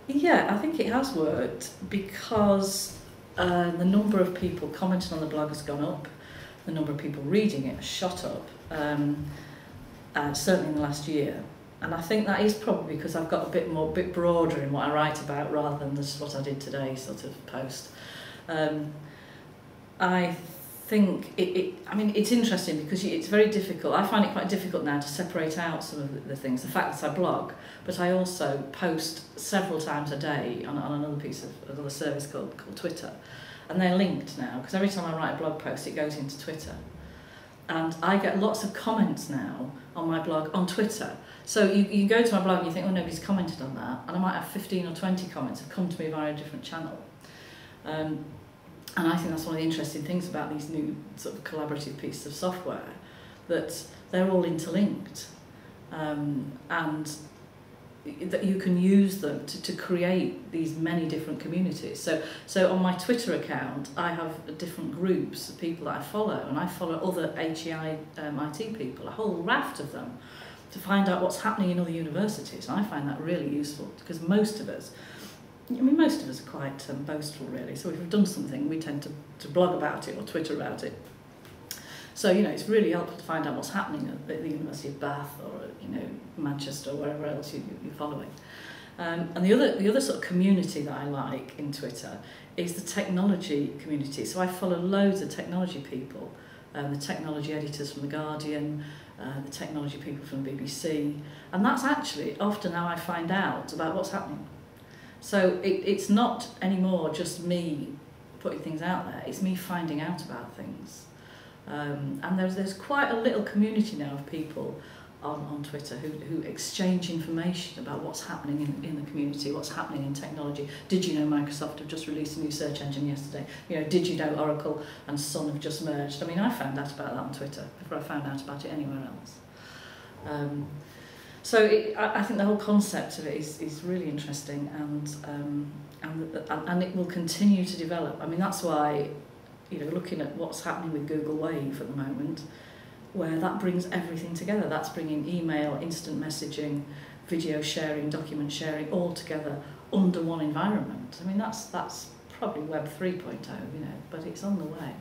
Yeah, I think it has worked because the number of people commenting on the blog has gone up, the number of people reading it has shot up, certainly in the last year. And I think that is probably because I've got a bit broader in what I write about rather than just what I did today sort of post. I think I mean, it's interesting because it's very difficult. I find it quite difficult now to separate out some of the things. The fact that I blog, but I also post several times a day on another piece of another service called Twitter. And they're linked now, because every time I write a blog post, it goes into Twitter. And I get lots of comments now on my blog on Twitter. So you go to my blog and you think, oh, nobody's commented on that. And I might have 15 or 20 comments have come to me via a different channel. And I think that's one of the interesting things about these new sort of collaborative pieces of software, that they're all interlinked. And that you can use them to create these many different communities. So on my Twitter account, I have different groups of people that I follow, and I follow other HEI IT people, a whole raft of them, to find out what's happening in other universities. And I find that really useful, because most of us are quite boastful, really. So if we've done something, we tend to blog about it or Twitter about it. So, it's really helpful to find out what's happening at the University of Bath or, Manchester or wherever else you're following. And the other sort of community that I like in Twitter is the technology community. So I follow loads of technology people, the technology editors from The Guardian, the technology people from the BBC. And that's actually often how I find out about what's happening. So it's not anymore just me putting things out there, it's me finding out about things. And there's quite a little community now of people on Twitter who exchange information about what's happening in the community, what's happening in technology. Did you know Microsoft have just released a new search engine yesterday? Did you know Oracle and Sun have just merged? I mean, I found out about that on Twitter before I found out about it anywhere else. So I think the whole concept of it is really interesting, and it will continue to develop. I mean, that's why, looking at what's happening with Google Wave at the moment, where that brings everything together. That's bringing email, instant messaging, video sharing, document sharing all together under one environment. I mean, that's probably Web 3.0, but it's on the way.